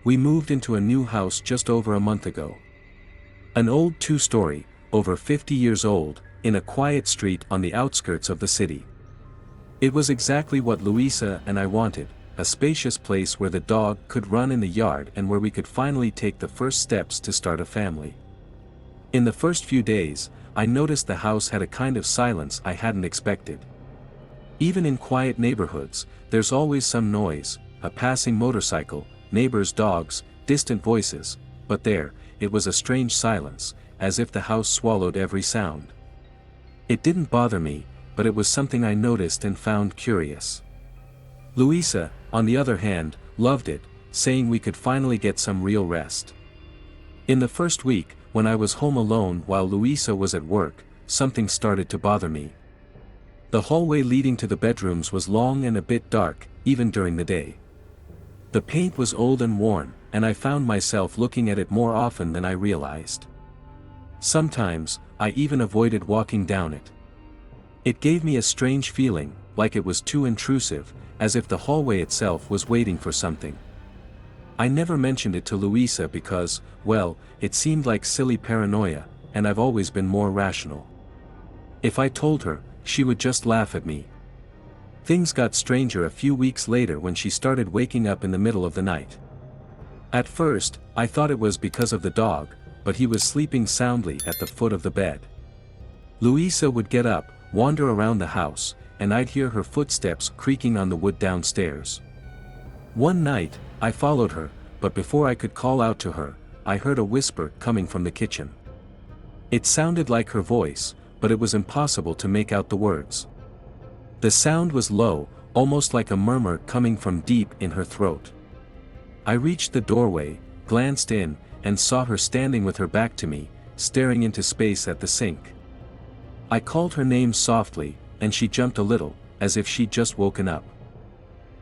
We moved into a new house just over a month ago. An old two-story, over 50 years old, in a quiet street on the outskirts of the city. It was exactly what Louisa and I wanted, a spacious place where the dog could run in the yard and where we could finally take the first steps to start a family. In the first few days, I noticed the house had a kind of silence I hadn't expected. Even in quiet neighborhoods, there's always some noise, a passing motorcycle, neighbors' dogs, distant voices, but there, it was a strange silence, as if the house swallowed every sound. It didn't bother me, but it was something I noticed and found curious. Louisa, on the other hand, loved it, saying we could finally get some real rest. In the first week, when I was home alone while Louisa was at work, something started to bother me. The hallway leading to the bedrooms was long and a bit dark, even during the day. The paint was old and worn, and I found myself looking at it more often than I realized. Sometimes, I even avoided walking down it. It gave me a strange feeling, like it was too intrusive, as if the hallway itself was waiting for something. I never mentioned it to Louisa because, well, it seemed like silly paranoia, and I've always been more rational. If I told her, she would just laugh at me. Things got stranger a few weeks later when she started waking up in the middle of the night. At first, I thought it was because of the dog, but he was sleeping soundly at the foot of the bed. Louisa would get up, wander around the house, and I'd hear her footsteps creaking on the wood downstairs. One night, I followed her, but before I could call out to her, I heard a whisper coming from the kitchen. It sounded like her voice, but it was impossible to make out the words. The sound was low, almost like a murmur coming from deep in her throat. I reached the doorway, glanced in, and saw her standing with her back to me, staring into space at the sink. I called her name softly, and she jumped a little, as if she'd just woken up.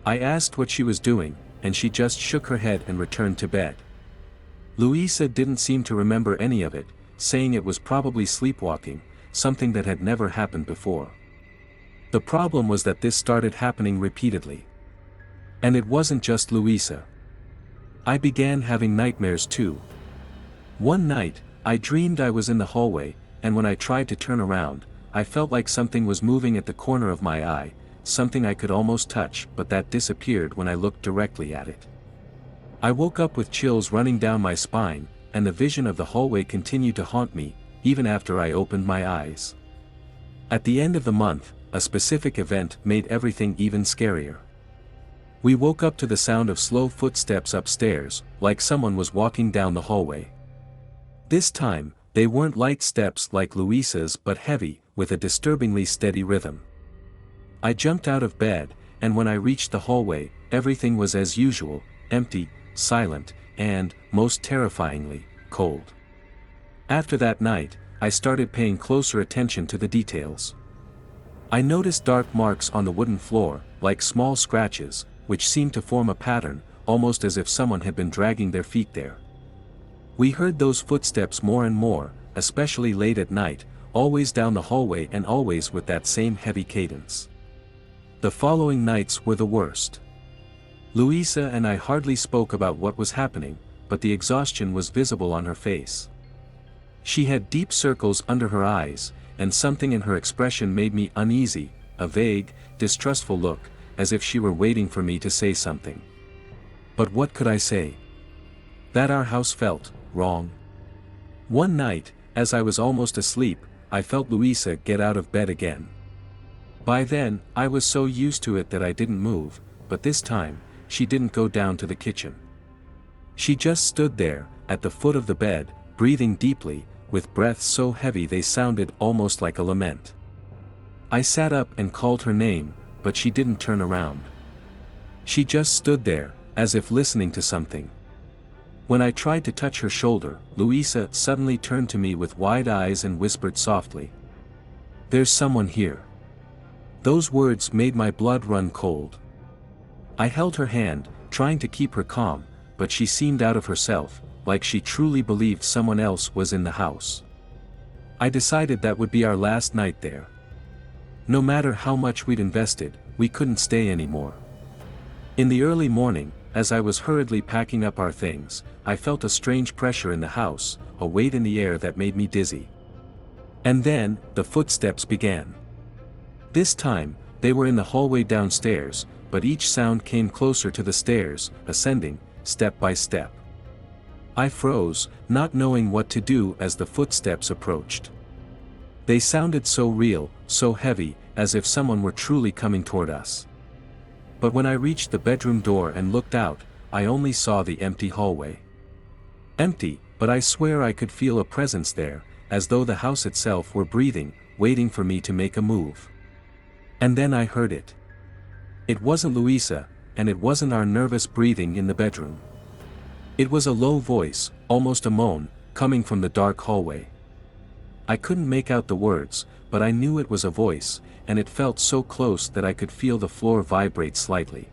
I asked what she was doing, and she just shook her head and returned to bed. Louisa didn't seem to remember any of it, saying it was probably sleepwalking, something that had never happened before. The problem was that this started happening repeatedly. And it wasn't just Louisa. I began having nightmares too. One night, I dreamed I was in the hallway, and when I tried to turn around, I felt like something was moving at the corner of my eye, something I could almost touch, but that disappeared when I looked directly at it. I woke up with chills running down my spine, and the vision of the hallway continued to haunt me, even after I opened my eyes. At the end of the month, a specific event made everything even scarier. We woke up to the sound of slow footsteps upstairs, like someone was walking down the hallway. This time, they weren't light steps like Louisa's but heavy, with a disturbingly steady rhythm. I jumped out of bed, and when I reached the hallway, everything was as usual, empty, silent, and, most terrifyingly, cold. After that night, I started paying closer attention to the details. I noticed dark marks on the wooden floor, like small scratches, which seemed to form a pattern, almost as if someone had been dragging their feet there. We heard those footsteps more and more, especially late at night, always down the hallway and always with that same heavy cadence. The following nights were the worst. Louisa and I hardly spoke about what was happening, but the exhaustion was visible on her face. She had deep circles under her eyes, and something in her expression made me uneasy, a vague, distrustful look, as if she were waiting for me to say something. But what could I say? That our house felt wrong. One night, as I was almost asleep, I felt Louisa get out of bed again. By then, I was so used to it that I didn't move, but this time, she didn't go down to the kitchen. She just stood there, at the foot of the bed, breathing deeply, with breaths so heavy they sounded almost like a lament. I sat up and called her name, but she didn't turn around. She just stood there, as if listening to something. When I tried to touch her shoulder, Louisa suddenly turned to me with wide eyes and whispered softly, "There's someone here." Those words made my blood run cold. I held her hand, trying to keep her calm, but she seemed out of herself, like she truly believed someone else was in the house. I decided that would be our last night there. No matter how much we'd invested, we couldn't stay anymore. In the early morning, as I was hurriedly packing up our things, I felt a strange pressure in the house, a weight in the air that made me dizzy. And then, the footsteps began. This time, they were in the hallway downstairs, but each sound came closer to the stairs, ascending, step by step. I froze, not knowing what to do as the footsteps approached. They sounded so real, so heavy, as if someone were truly coming toward us. But when I reached the bedroom door and looked out, I only saw the empty hallway. Empty, but I swear I could feel a presence there, as though the house itself were breathing, waiting for me to make a move. And then I heard it. It wasn't Louisa, and it wasn't our nervous breathing in the bedroom. It was a low voice, almost a moan, coming from the dark hallway. I couldn't make out the words, but I knew it was a voice, and it felt so close that I could feel the floor vibrate slightly.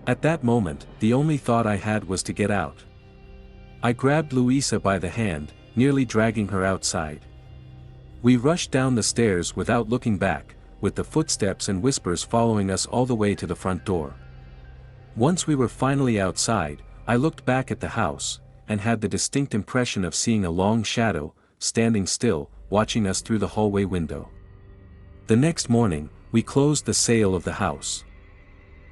At that moment, the only thought I had was to get out. I grabbed Louisa by the hand, nearly dragging her outside. We rushed down the stairs without looking back, with the footsteps and whispers following us all the way to the front door. Once we were finally outside, I looked back at the house, and had the distinct impression of seeing a long shadow, standing still, watching us through the hallway window. The next morning, we closed the sale of the house.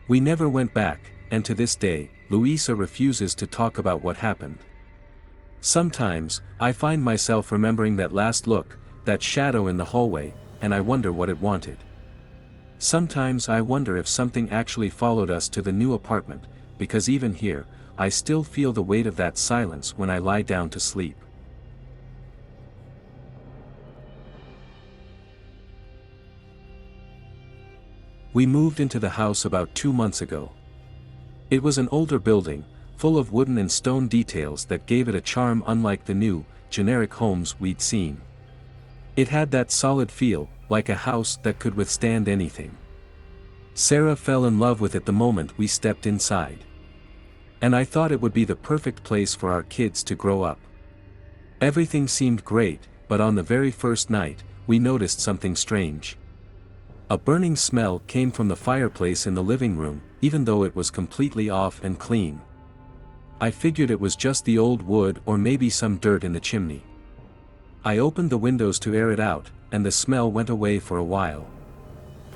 We never went back, and to this day, Louisa refuses to talk about what happened. Sometimes, I find myself remembering that last look, that shadow in the hallway, and I wonder what it wanted. Sometimes I wonder if something actually followed us to the new apartment, because even here, I still feel the weight of that silence when I lie down to sleep. We moved into the house about 2 months ago. It was an older building, full of wooden and stone details that gave it a charm unlike the new, generic homes we'd seen. It had that solid feel, like a house that could withstand anything. Sarah fell in love with it the moment we stepped inside. And I thought it would be the perfect place for our kids to grow up. Everything seemed great, but on the very first night, we noticed something strange. A burning smell came from the fireplace in the living room, even though it was completely off and clean. I figured it was just the old wood or maybe some dirt in the chimney. I opened the windows to air it out, and the smell went away for a while.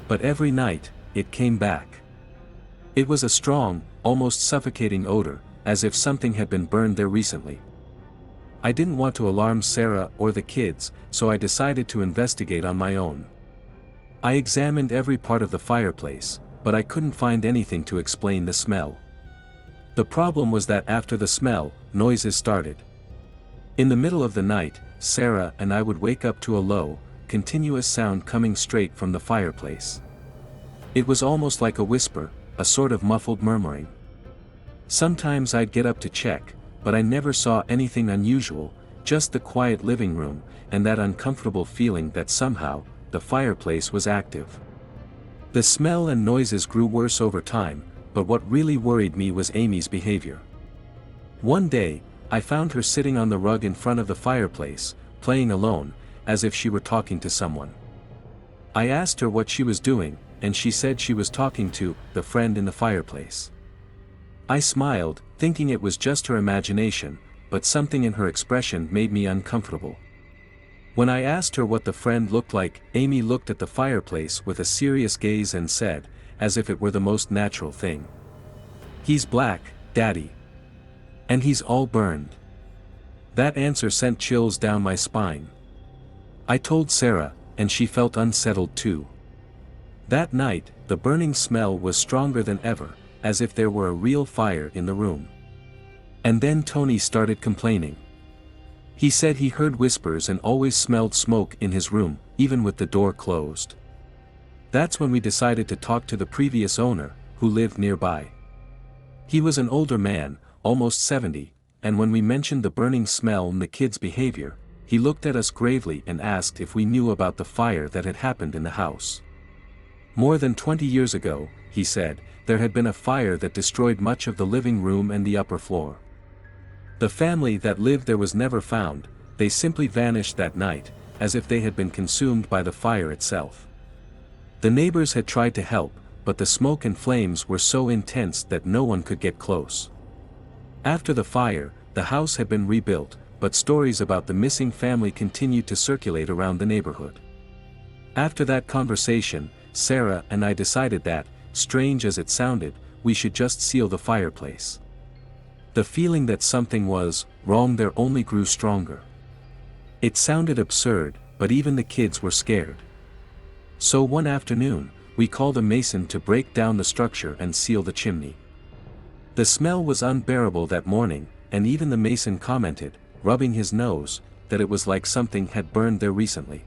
But every night, it came back. It was a strong, almost suffocating odor, as if something had been burned there recently. I didn't want to alarm Sarah or the kids, so I decided to investigate on my own. I examined every part of the fireplace, but I couldn't find anything to explain the smell. The problem was that after the smell, noises started. In the middle of the night, Sarah and I would wake up to a low, continuous sound coming straight from the fireplace. It was almost like a whisper, a sort of muffled murmuring. Sometimes I'd get up to check, but I never saw anything unusual, just the quiet living room, and that uncomfortable feeling that somehow, the fireplace was active. The smell and noises grew worse over time, but what really worried me was Amy's behavior. One day, I found her sitting on the rug in front of the fireplace, playing alone, as if she were talking to someone. I asked her what she was doing, and she said she was talking to the friend in the fireplace. I smiled, thinking it was just her imagination, but something in her expression made me uncomfortable. When I asked her what the friend looked like, Amy looked at the fireplace with a serious gaze and said, as if it were the most natural thing, "He's black, Daddy. And he's all burned." That answer sent chills down my spine. I told Sarah, and she felt unsettled too. That night, the burning smell was stronger than ever, as if there were a real fire in the room. And then Tony started complaining. He said he heard whispers and always smelled smoke in his room, even with the door closed. That's when we decided to talk to the previous owner, who lived nearby. He was an older man, almost 70, and when we mentioned the burning smell and the kids' behavior, he looked at us gravely and asked if we knew about the fire that had happened in the house. More than 20 years ago, he said, there had been a fire that destroyed much of the living room and the upper floor. The family that lived there was never found, they simply vanished that night, as if they had been consumed by the fire itself. The neighbors had tried to help, but the smoke and flames were so intense that no one could get close. After the fire, the house had been rebuilt, but stories about the missing family continued to circulate around the neighborhood. After that conversation, Sarah and I decided that, strange as it sounded, we should just seal the fireplace. The feeling that something was wrong there only grew stronger. It sounded absurd, but even the kids were scared. So one afternoon, we called a mason to break down the structure and seal the chimney. The smell was unbearable that morning, and even the mason commented, rubbing his nose, that it was like something had burned there recently.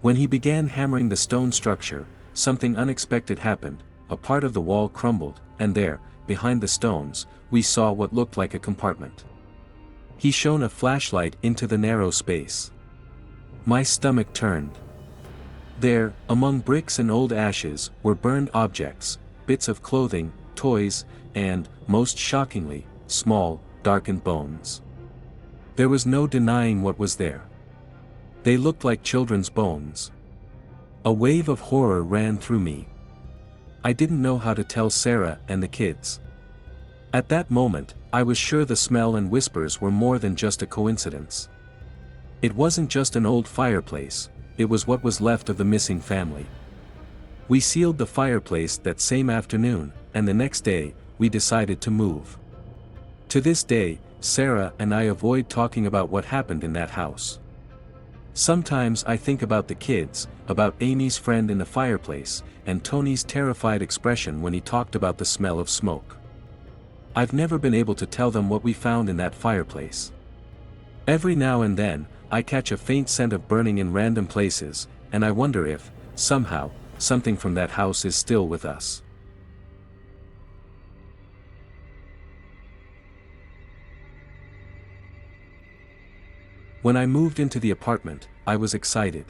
When he began hammering the stone structure, something unexpected happened. A part of the wall crumbled, and there, behind the stones, we saw what looked like a compartment. He shone a flashlight into the narrow space. My stomach turned. There, among bricks and old ashes, were burned objects, bits of clothing, toys, and, most shockingly, small, darkened bones. There was no denying what was there. They looked like children's bones. A wave of horror ran through me. I didn't know how to tell Sarah and the kids. At that moment, I was sure the smell and whispers were more than just a coincidence. It wasn't just an old fireplace, it was what was left of the missing family. We sealed the fireplace that same afternoon, and the next day, we decided to move. To this day, Sarah and I avoid talking about what happened in that house. Sometimes I think about the kids, about Amy's friend in the fireplace, and Tony's terrified expression when he talked about the smell of smoke. I've never been able to tell them what we found in that fireplace. Every now and then, I catch a faint scent of burning in random places, and I wonder if, somehow, something from that house is still with us. When I moved into the apartment, I was excited.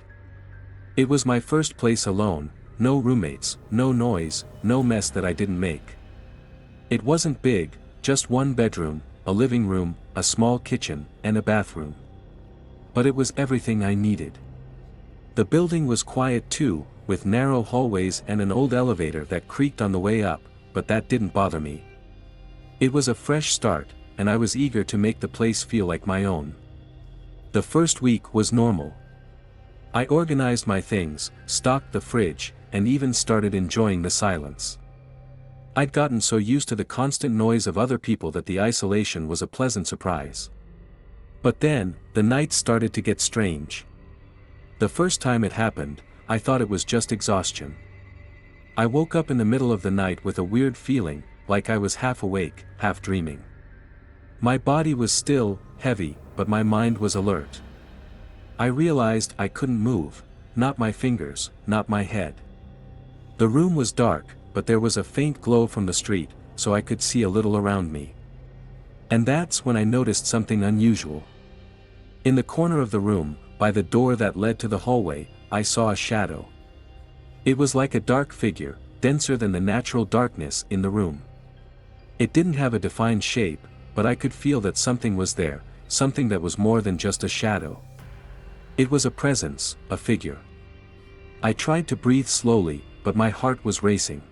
It was my first place alone, no roommates, no noise, no mess that I didn't make. It wasn't big, just one bedroom, a living room, a small kitchen, and a bathroom. But it was everything I needed. The building was quiet too, with narrow hallways and an old elevator that creaked on the way up, but that didn't bother me. It was a fresh start, and I was eager to make the place feel like my own. The first week was normal. I organized my things, stocked the fridge, and even started enjoying the silence. I'd gotten so used to the constant noise of other people that the isolation was a pleasant surprise. But then, the nights started to get strange. The first time it happened, I thought it was just exhaustion. I woke up in the middle of the night with a weird feeling, like I was half awake, half dreaming. My body was still, heavy, but my mind was alert. I realized I couldn't move, not my fingers, not my head. The room was dark, but there was a faint glow from the street, so I could see a little around me. And that's when I noticed something unusual. In the corner of the room, by the door that led to the hallway, I saw a shadow. It was like a dark figure, denser than the natural darkness in the room. It didn't have a defined shape, but I could feel that something was there, something that was more than just a shadow. It was a presence, a figure. I tried to breathe slowly, but my heart was racing.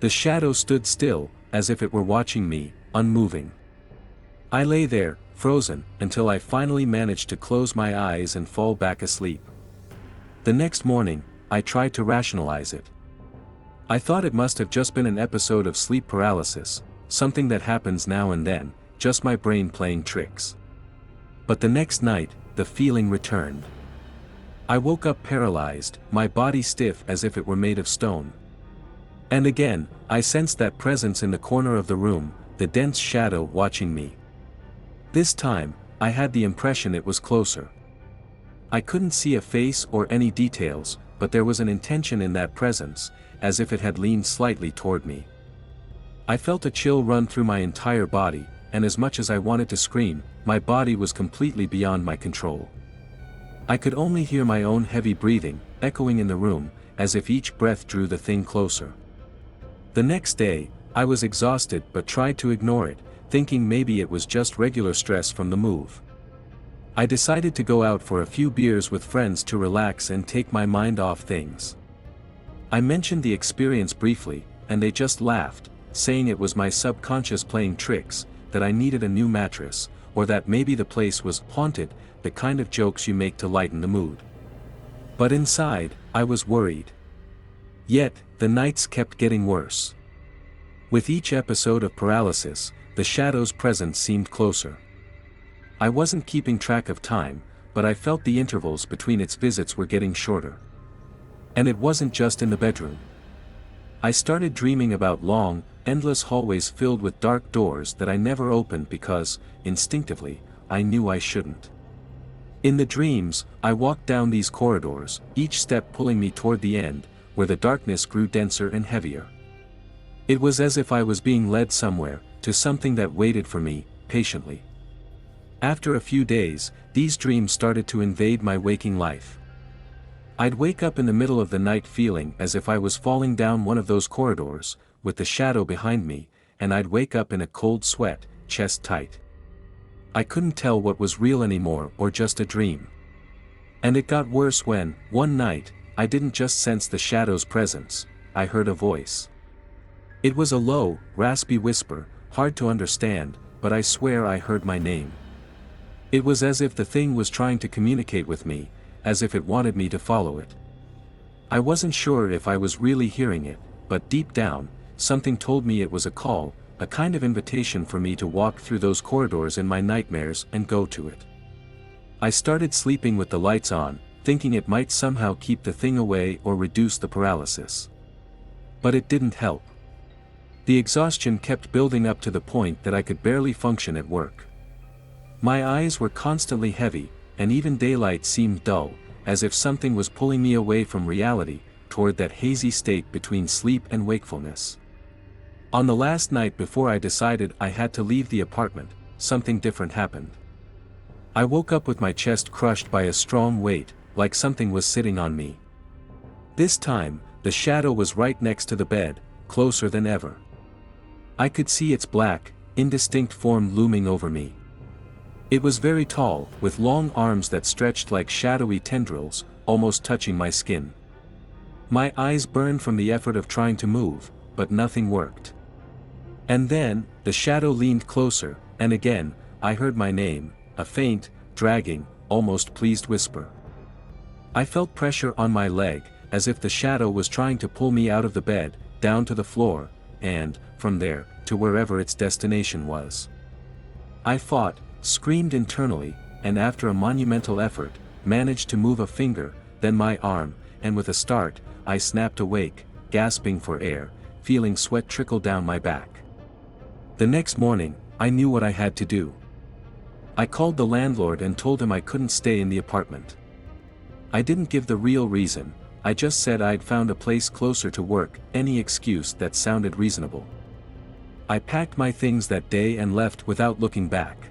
The shadow stood still, as if it were watching me, unmoving. I lay there, frozen, until I finally managed to close my eyes and fall back asleep. The next morning, I tried to rationalize it. I thought it must have just been an episode of sleep paralysis, something that happens now and then, just my brain playing tricks. But the next night, the feeling returned. I woke up paralyzed, my body stiff as if it were made of stone. And again, I sensed that presence in the corner of the room, the dense shadow watching me. This time, I had the impression it was closer. I couldn't see a face or any details, but there was an intention in that presence, as if it had leaned slightly toward me. I felt a chill run through my entire body, and as much as I wanted to scream, my body was completely beyond my control. I could only hear my own heavy breathing, echoing in the room, as if each breath drew the thing closer. The next day, I was exhausted but tried to ignore it, thinking maybe it was just regular stress from the move. I decided to go out for a few beers with friends to relax and take my mind off things. I mentioned the experience briefly, and they just laughed, saying it was my subconscious playing tricks, that I needed a new mattress, or that maybe the place was haunted, the kind of jokes you make to lighten the mood. But inside, I was worried. Yet, the nights kept getting worse. With each episode of paralysis, the shadow's presence seemed closer. I wasn't keeping track of time, but I felt the intervals between its visits were getting shorter. And it wasn't just in the bedroom. I started dreaming about long, endless hallways filled with dark doors that I never opened because, instinctively, I knew I shouldn't. In the dreams, I walked down these corridors, each step pulling me toward the end, where the darkness grew denser and heavier. It was as if I was being led somewhere, to something that waited for me, patiently. After a few days, these dreams started to invade my waking life. I'd wake up in the middle of the night feeling as if I was falling down one of those corridors, with the shadow behind me, and I'd wake up in a cold sweat, chest tight. I couldn't tell what was real anymore or just a dream. And it got worse when, one night, I didn't just sense the shadow's presence, I heard a voice. It was a low, raspy whisper, hard to understand, but I swear I heard my name. It was as if the thing was trying to communicate with me, as if it wanted me to follow it. I wasn't sure if I was really hearing it, but deep down, something told me it was a call, a kind of invitation for me to walk through those corridors in my nightmares and go to it. I started sleeping with the lights on, thinking it might somehow keep the thing away or reduce the paralysis. But it didn't help. The exhaustion kept building up to the point that I could barely function at work. My eyes were constantly heavy, and even daylight seemed dull, as if something was pulling me away from reality, toward that hazy state between sleep and wakefulness. On the last night before I decided I had to leave the apartment, something different happened. I woke up with my chest crushed by a strong weight, like something was sitting on me. This time, the shadow was right next to the bed, closer than ever. I could see its black, indistinct form looming over me. It was very tall, with long arms that stretched like shadowy tendrils, almost touching my skin. My eyes burned from the effort of trying to move, but nothing worked. And then, the shadow leaned closer, and again, I heard my name, a faint, dragging, almost pleased whisper. I felt pressure on my leg, as if the shadow was trying to pull me out of the bed, down to the floor, and, from there, to wherever its destination was. I fought, screamed internally, and after a monumental effort, managed to move a finger, then my arm, and with a start, I snapped awake, gasping for air, feeling sweat trickle down my back. The next morning, I knew what I had to do. I called the landlord and told him I couldn't stay in the apartment. I didn't give the real reason, I just said I'd found a place closer to work, any excuse that sounded reasonable. I packed my things that day and left without looking back.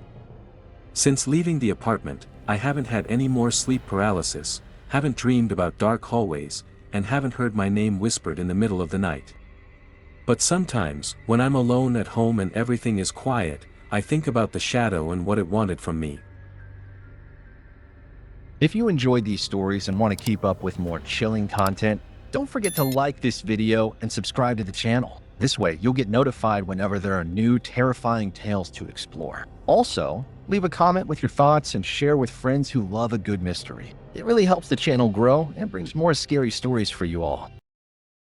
Since leaving the apartment, I haven't had any more sleep paralysis, haven't dreamed about dark hallways, and haven't heard my name whispered in the middle of the night. But sometimes, when I'm alone at home and everything is quiet, I think about the shadow and what it wanted from me. If you enjoyed these stories and want to keep up with more chilling content, don't forget to like this video and subscribe to the channel. This way, you'll get notified whenever there are new terrifying tales to explore. Also, leave a comment with your thoughts and share with friends who love a good mystery. It really helps the channel grow and brings more scary stories for you all.